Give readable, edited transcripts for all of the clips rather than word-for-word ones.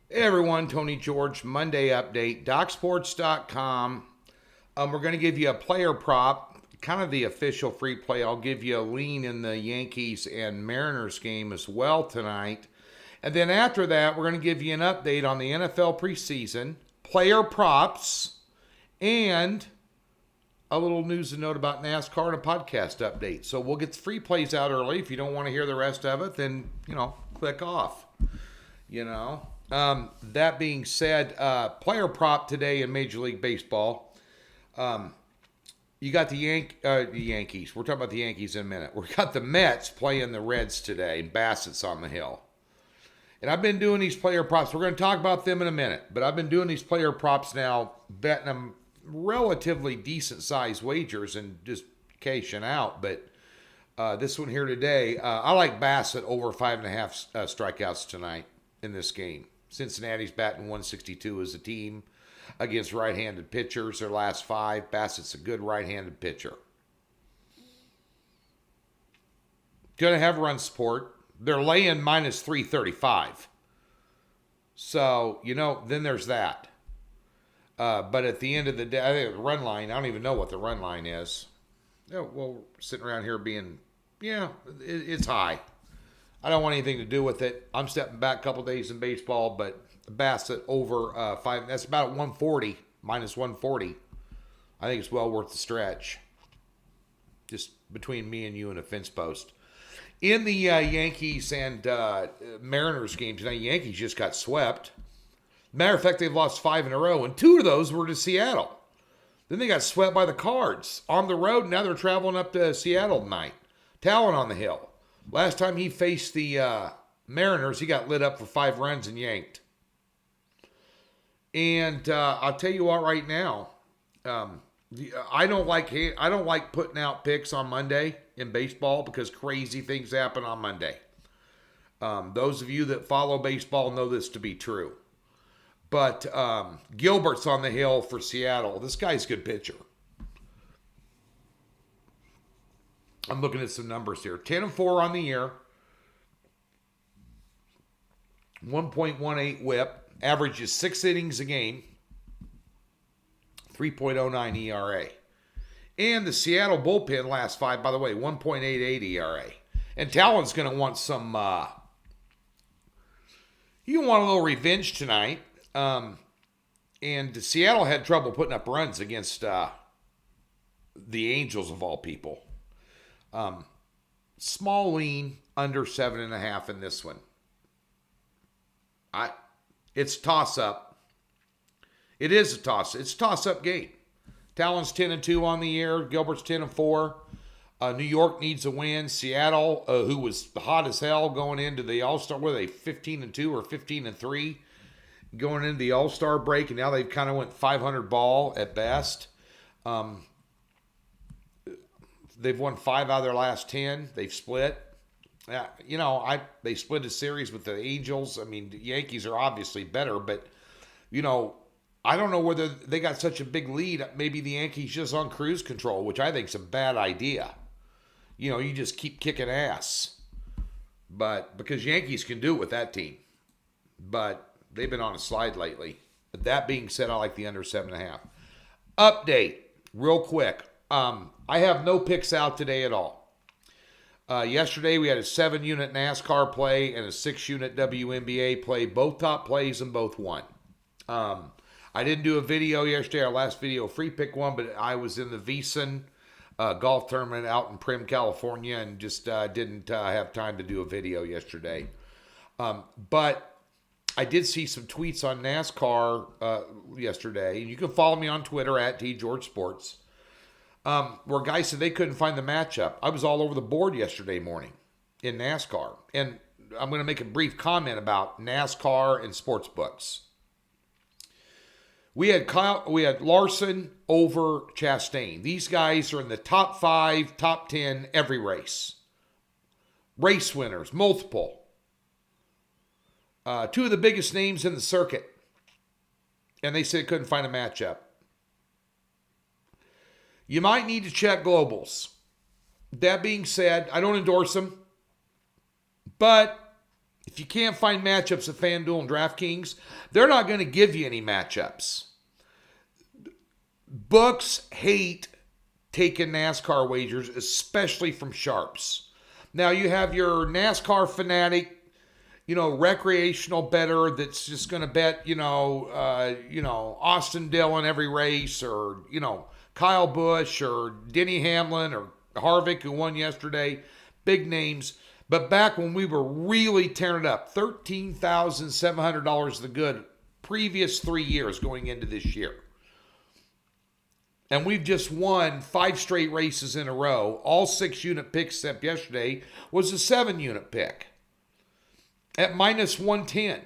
Hey everyone, Tony George, Monday update, DocSports.com. We're going to give you a player prop, kind of the official free play. I'll give you a lean in the Yankees and Mariners game as well tonight. And then after that, we're going to give you an update on the NFL preseason, player props, and a little news and note about NASCAR and a podcast update. So we'll get the free plays out early. If you don't want to hear the rest of it, then, click off. That being said, player prop today in Major League Baseball. You got the Yankees. We're talking about the Yankees in a minute. We got the Mets playing the Reds today. Bassett's on the hill. And I've been doing these player props. We're going to talk about them in a minute. But I've been doing these player props now, betting them relatively decent sized wagers and just cashing out. But this one here today, I like Bassett over 5.5 strikeouts tonight in this game. Cincinnati's batting 162 as a team against right-handed pitchers. Their last 5. Bassett's a good right-handed pitcher. Going to have run support. They're laying minus 335. So, then there's that. But at the end of the day, I think the run line, I don't even know what the run line is. Well, sitting around here being, it's high. I don't want anything to do with it. I'm stepping back a couple days in baseball, but Bassett over 5. That's about 140, minus 140. I think it's well worth the stretch. Just between me and you and a fence post. In the Yankees and Mariners game tonight, Yankees just got swept. Matter of fact, they've lost 5 in a row, and 2 of those were to Seattle. Then they got swept by the Cards on the road. Now they're traveling up to Seattle tonight. Talon on the hill. Last time he faced the Mariners, he got lit up for 5 runs and yanked. And I'll tell you what, right now, I don't like putting out picks on Monday in baseball because crazy things happen on Monday. Those of you that follow baseball know this to be true. But Gilbert's on the hill for Seattle. This guy's a good pitcher. I'm looking at some numbers here. 10-4 on the year. 1.18 whip. Averages 6 innings a game. 3.09 ERA. And the Seattle bullpen last 5, by the way, 1.88 ERA. And Talon's going to want some, you want a little revenge tonight. And Seattle had trouble putting up runs against the Angels of all people. Small lean, under 7.5 in this one. It's toss-up. It is a toss. It's a toss-up game. Talon's 10-2 on the year. Gilbert's 10-4. New York needs a win. Seattle, who was hot as hell going into the All-Star, were they 15-2 or 15-3 going into the All-Star break, and now they've kind of went 500 ball at best. They've won 5 out of their last 10. They've split. They split a series with the Angels. I mean, the Yankees are obviously better, but, I don't know whether they got such a big lead. Maybe the Yankees just on cruise control, which I think is a bad idea. You just keep kicking ass. But because Yankees can do it with that team. But they've been on a slide lately. But that being said, I like the under 7.5. Update, real quick. I have no picks out today at all. Yesterday we had a 7-unit NASCAR play and a 6-unit WNBA play. Both top plays and both won. I didn't do a video yesterday. Our last video, free pick one, but I was in the VEASAN golf tournament out in Prim, California, and just didn't have time to do a video yesterday. But I did see some tweets on NASCAR yesterday, and you can follow me on Twitter at TGeorgeSports, where guys said they couldn't find the matchup. I was all over the board yesterday morning in NASCAR, and I'm going to make a brief comment about NASCAR and sports books. We had Larson over Chastain. These guys are in the top 5, top 10 every race. Race winners, multiple. 2 of the biggest names in the circuit. And they said couldn't find a matchup. You might need to check globals. That being said, I don't endorse them. But If you can't find matchups at FanDuel and DraftKings, they're not going to give you any matchups. Books hate taking NASCAR wagers, especially from sharps. Now you have your NASCAR fanatic, recreational bettor that's just going to bet, Austin Dillon every race, or, Kyle Busch or Denny Hamlin or Harvick, who won yesterday. Big names. But back when we were really tearing it up, $13,700 the good previous 3 years going into this year. And we've just won 5 straight races in a row. All 6-unit picks except yesterday was a 7-unit pick at minus 110.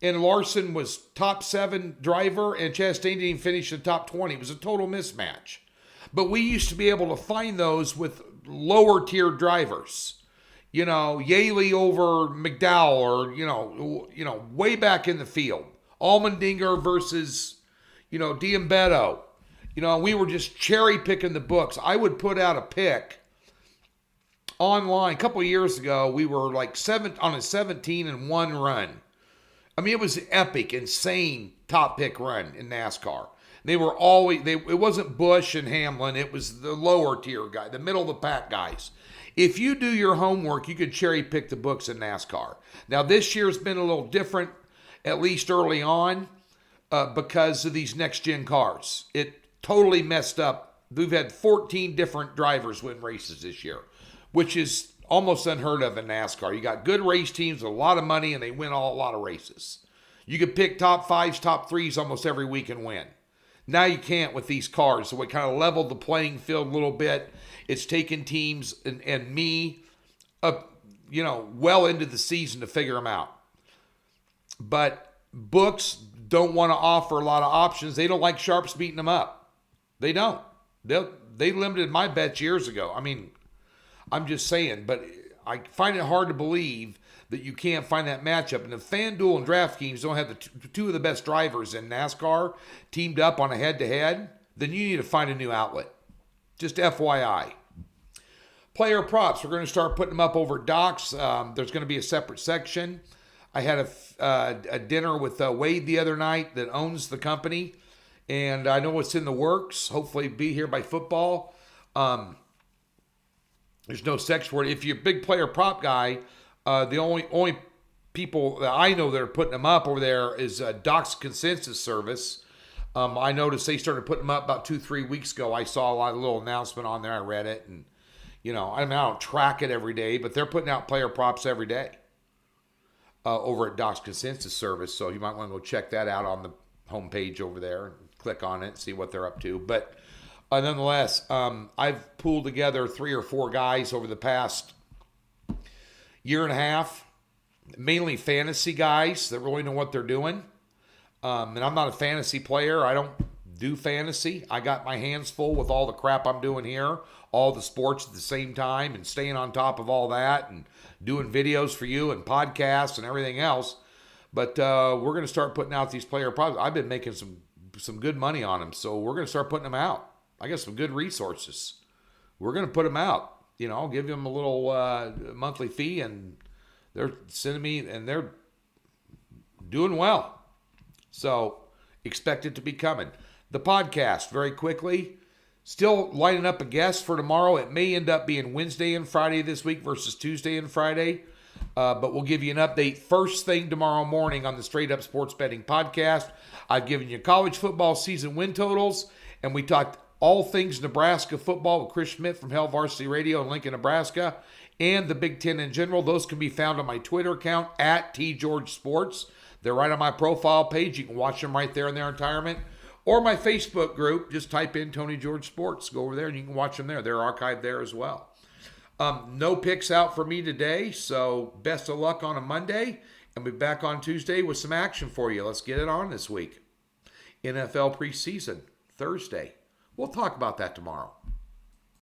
And Larson was top 7 driver, and Chastain didn't even finish the top 20. It was a total mismatch. But we used to be able to find those with lower tier drivers. Yaley over McDowell, or, way back in the field. Allmendinger versus, D'Ambetto. We were just cherry picking the books. I would put out a pick online. A couple of years ago, we were like on a 17-1 run. I mean, it was an epic, insane top pick run in NASCAR. They were always, it wasn't Busch and Hamlin. It was the lower tier guy, the middle of the pack guys. If you do your homework, you could cherry pick the books in NASCAR. Now, this year's been a little different, at least early on, because of these next-gen cars. It totally messed up. We've had 14 different drivers win races this year, which is almost unheard of in NASCAR. You got good race teams with a lot of money, and they win a lot of races. You could pick top 5s, top 3s almost every week and win. Now you can't with these cars, so it kind of leveled the playing field a little bit. It's taken teams and me up, well into the season to figure them out. But books don't want to offer a lot of options. They don't like sharps beating them up. They don't. They limited my bets years ago. I mean, I'm just saying, but I find it hard to believe that you can't find that matchup. And if FanDuel and DraftKings don't have the two of the best drivers in NASCAR teamed up on a head-to-head, then you need to find a new outlet. Just FYI. Player props. We're going to start putting them up over Docs. There's going to be a separate section. I had a dinner with Wade the other night that owns the company, and I know it's in the works. Hopefully be here by football. There's no section for it. If you're a big player prop guy, the only people that I know that are putting them up over there is Doc's Consensus Service. I noticed they started putting them up about 2-3 weeks ago. I saw a lot of little announcement on there. I read it, and I don't track it every day, but they're putting out player props every day over at Doc's Consensus Service. So you might want to go check that out on the homepage over there and click on it and see what they're up to. But nonetheless, I've pulled together 3 or 4 guys over the past year and a half, mainly fantasy guys that really know what they're doing. And I'm not a fantasy player. I don't do fantasy. I got my hands full with all the crap I'm doing here, all the sports at the same time, and staying on top of all that, and doing videos for you and podcasts and everything else. But we're going to start putting out these player props. I've been making some good money on them, so we're going to start putting them out. I got some good resources. We're going to put them out. I'll give them a little monthly fee, and they're sending me, and they're doing well. So expect it to be coming. The podcast, very quickly, still lining up a guest for tomorrow. It may end up being Wednesday and Friday this week versus Tuesday and Friday. But we'll give you an update first thing tomorrow morning on the Straight Up Sports Betting Podcast. I've given you college football season win totals, and we talked all things Nebraska football with Chris Schmidt from Hell Varsity Radio in Lincoln, Nebraska, and the Big Ten in general. Those can be found on my Twitter account at TGeorgeSports. They're right on my profile page. You can watch them right there in their entirement. Or my Facebook group, just type in Tony George Sports. Go over there and you can watch them there. They're archived there as well. No picks out for me today, so best of luck on a Monday. And we'll be back on Tuesday with some action for you. Let's get it on this week. NFL preseason, Thursday. We'll talk about that tomorrow.